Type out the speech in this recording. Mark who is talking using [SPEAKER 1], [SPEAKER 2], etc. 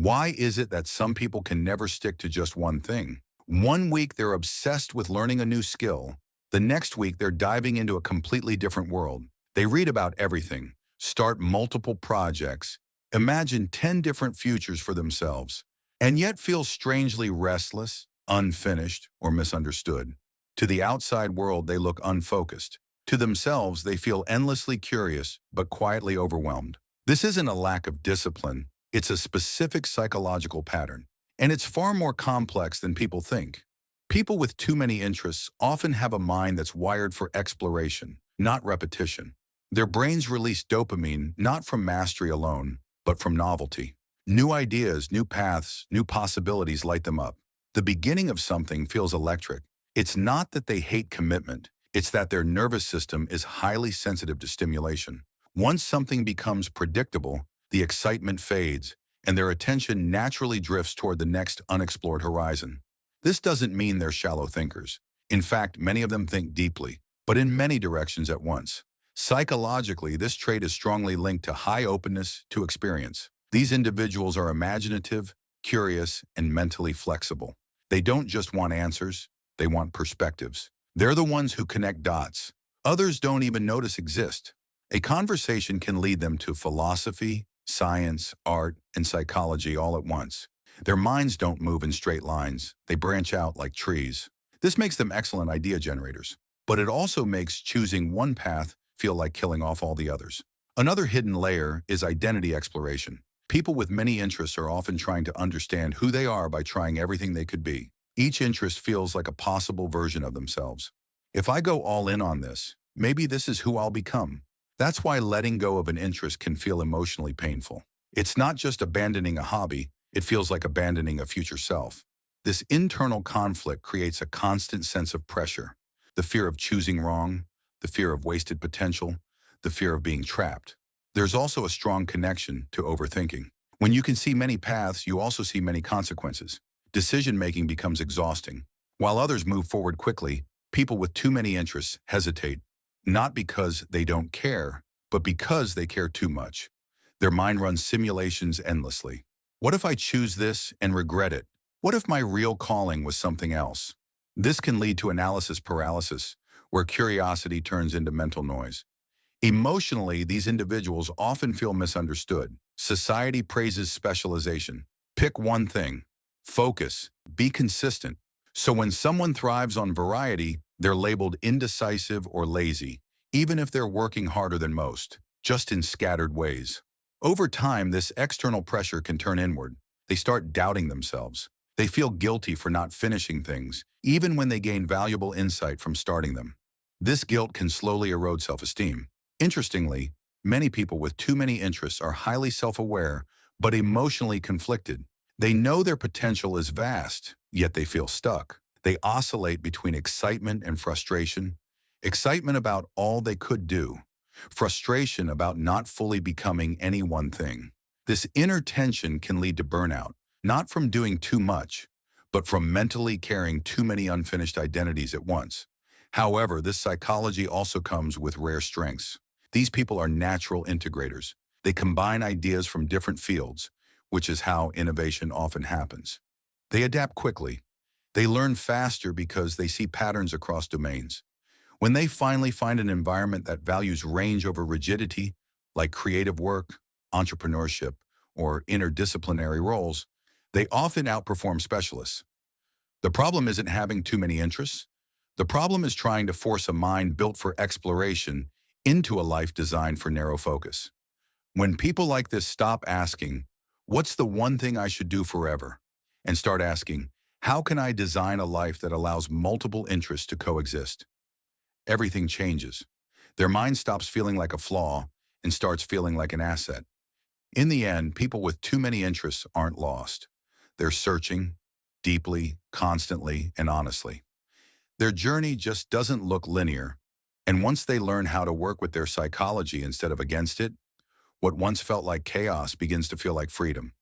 [SPEAKER 1] Why is it that some people can never stick to just one thing? One week they're obsessed with learning a new skill. The next week they're diving into a completely different world. They read about everything, start multiple projects, imagine 10 different futures for themselves, and yet feel strangely restless, unfinished, or misunderstood. To the outside world, they look unfocused. To themselves, they feel endlessly curious, but quietly overwhelmed. This isn't a lack of discipline. It's a specific psychological pattern, and it's far more complex than people think. People with too many interests often have a mind that's wired for exploration, not repetition. Their brains release dopamine not from mastery alone, but from novelty. New ideas, new paths, new possibilities light them up. The beginning of something feels electric. It's not that they hate commitment, it's that their nervous system is highly sensitive to stimulation. Once something becomes predictable, the excitement fades, and their attention naturally drifts toward the next unexplored horizon. This doesn't mean they're shallow thinkers. In fact, many of them think deeply, but in many directions at once. Psychologically, this trait is strongly linked to high openness to experience. These individuals are imaginative, curious, and mentally flexible. They don't just want answers, they want perspectives. They're the ones who connect dots. Others don't even notice exist. A conversation can lead them to philosophy, science, art, and psychology all at once. Their minds don't move in straight lines. They branch out like trees. This makes them excellent idea generators. But it also makes choosing one path feel like killing off all the others. Another hidden layer is identity exploration. People with many interests are often trying to understand who they are by trying everything they could be. Each interest feels like a possible version of themselves. If I go all in on this, maybe this is who I'll become. That's why letting go of an interest can feel emotionally painful. It's not just abandoning a hobby, it feels like abandoning a future self. This internal conflict creates a constant sense of pressure. The fear of choosing wrong, the fear of wasted potential, the fear of being trapped. There's also a strong connection to overthinking. When you can see many paths, you also see many consequences. Decision-making becomes exhausting. While others move forward quickly, people with too many interests hesitate, not because they don't care, but because they care too much. Their mind runs simulations endlessly. What if I choose this and regret it? What if my real calling was something else? This can lead to analysis paralysis, where curiosity turns into mental noise. Emotionally, these individuals often feel misunderstood. Society praises specialization. Pick one thing. Focus. Be consistent. So when someone thrives on variety, they're labeled indecisive or lazy, even if they're working harder than most, just in scattered ways. Over time, this external pressure can turn inward. They start doubting themselves. They feel guilty for not finishing things, even when they gain valuable insight from starting them. This guilt can slowly erode self-esteem. Interestingly, many people with too many interests are highly self-aware, but emotionally conflicted. They know their potential is vast, yet they feel stuck. They oscillate between excitement and frustration. Excitement about all they could do. Frustration about not fully becoming any one thing. This inner tension can lead to burnout, not from doing too much, but from mentally carrying too many unfinished identities at once. However, this psychology also comes with rare strengths. These people are natural integrators. They combine ideas from different fields, which is how innovation often happens. They adapt quickly. They learn faster because they see patterns across domains. When they finally find an environment that values range over rigidity, like creative work, entrepreneurship, or interdisciplinary roles, they often outperform specialists. The problem isn't having too many interests. The problem is trying to force a mind built for exploration into a life designed for narrow focus. When people like this stop asking, "What's the one thing I should do forever?" and start asking, "How can I design a life that allows multiple interests to coexist?" everything changes. Their mind stops feeling like a flaw and starts feeling like an asset. In the end, people with too many interests aren't lost. They're searching, deeply, constantly, and honestly. Their journey just doesn't look linear, and once they learn how to work with their psychology instead of against it, what once felt like chaos begins to feel like freedom.